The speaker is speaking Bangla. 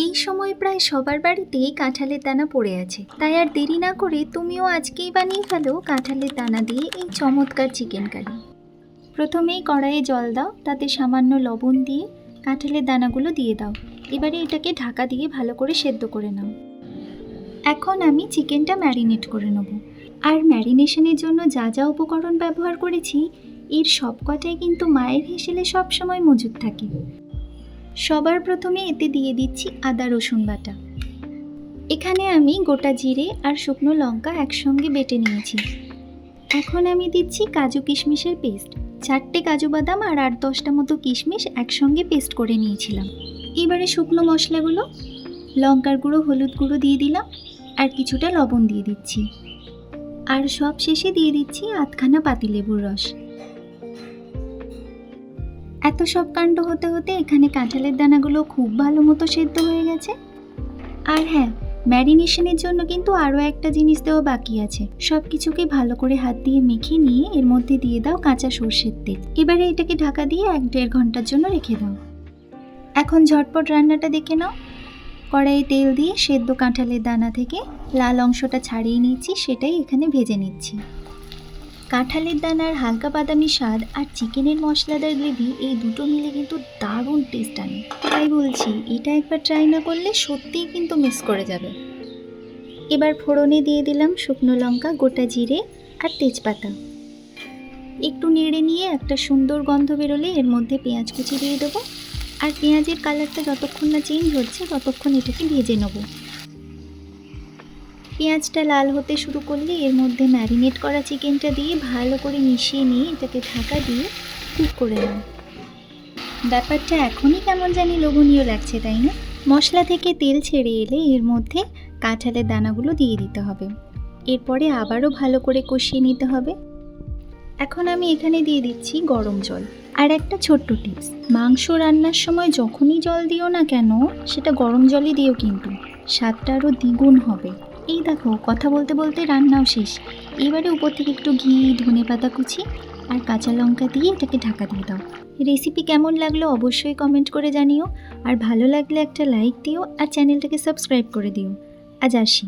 এই সময় প্রায় সবার বাড়িতেই কাঁঠালের দানা পড়ে আছে, তাই আর দেরি না করে তুমিও আজকেই বানিয়ে ফেলো কাঁঠালের দানা দিয়ে এই চমৎকার চিকেন কারি। প্রথমেই কড়াইয়ে জল দাও, তাতে সামান্য লবণ দিয়ে কাঁঠালের দানাগুলো দিয়ে দাও। এবারে এটাকে ঢাকা দিয়ে ভালো করে সেদ্ধ করে নাও। এখন আমি চিকেনটা ম্যারিনেট করে নেব। আর ম্যারিনেশনের জন্য যা যা উপকরণ ব্যবহার করেছি এর সবকটাই কিন্তু মায়ের হেসেলে সবসময় মজুদ থাকে। সবার প্রথমে এতে দিয়ে দিচ্ছি আদা রসুন বাটা। এখানে আমি গোটা জিরে আর শুকনো লঙ্কা একসঙ্গে বেটে নিয়েছি। এখন আমি দিচ্ছি কাজু কিশমিশের পেস্ট। 4টে কাজু বাদাম আর 8-10টা মতো কিশমিশ একসঙ্গে পেস্ট করে নিয়েছিলাম। এবারে শুকনো মশলাগুলো, লঙ্কার গুঁড়ো, হলুদ গুঁড়ো দিয়ে দিলাম, আর কিছুটা লবণ দিয়ে দিচ্ছি। আর সব শেষে দিয়ে দিচ্ছি আধখানা পাতিলেবুর রস। এত সব কাণ্ড হতে হতে এখানে কাঁঠালের দানাগুলো খুব ভালো মতো সেদ্ধ হয়ে গেছে। আর হ্যাঁ, ম্যারিনেশনের জন্য কিন্তু আরও একটা জিনিস দেওয়া বাকি আছে। সব কিছুকে ভালো করে হাত দিয়ে মেখে নিয়ে এর মধ্যে দিয়ে দাও কাঁচা সর্ষের তেল। এবারে এটাকে ঢাকা দিয়ে 1-1.5 ঘন্টার জন্য রেখে দাও। এখন ঝটপট রান্নাটা দেখে নাও। কড়াইয়ে তেল দিয়ে সেদ্ধ কাঁঠালের দানা থেকে লাল অংশটা ছাড়িয়ে নিচ্ছি, সেটাই এখানে ভেজে নিচ্ছি। কাঁঠালের দানার হালকা বাদামি স্বাদ আর চিকেনের মশলাদার গ্রেভি, এই দুটো মিলে কিন্তু দারুণ টেস্ট আনে। তাই বলছি, এটা একবার ট্রাই না করলে সত্যিই কিন্তু মিস করে যাবে। এবার ফোড়নে দিয়ে দিলাম শুকনো লঙ্কা, গোটা জিরে আর তেজপাতা। একটু নেড়ে নিয়ে একটা সুন্দর গন্ধ বেরোলে এর মধ্যে পেঁয়াজ কুচি দিয়ে দেবো। আর পেঁয়াজের কালারটা যতক্ষণ না চেঞ্জ হচ্ছে ততক্ষণ এটাকে ভেজে নেব। পেঁয়াজটা লাল হতে শুরু করলে এর মধ্যে ম্যারিনেট করা চিকেনটা দিয়ে ভালো করে মিশিয়ে নিয়ে এটাকে ঢাকা দিয়ে কুক করে নাও। ব্যাপারটা এখনই কেমন জানি লোভনীয় লাগছে, তাই না? মশলা থেকে তেল ছেড়ে এলে এর মধ্যে কাঁঠালের দানাগুলো দিয়ে দিতে হবে। এরপরে আবারও ভালো করে কষিয়ে নিতে হবে। এখন আমি এখানে দিয়ে দিচ্ছি গরম জল। আর একটা ছোট্ট টিপস, মাংস রান্নার সময় যখনই জল দিও না কেন, সেটা গরম জলই দিও, কিন্তু স্বাদটা আরও দ্বিগুণ হবে। এই দেখো, কথা বলতে বলতে রান্নাও শেষ। এবারে উপর থেকে একটু ঘি, ধনেপাতা কুচি আর কাঁচা লঙ্কা দিয়ে এটাকে ঢাকা দিয়ে দাও। রেসিপি কেমন লাগলো অবশ্যই কমেন্ট করে জানিও। আর ভালো লাগলে একটা লাইক দিও আর চ্যানেলটাকে সাবস্ক্রাইব করে দিও। আজ আসি।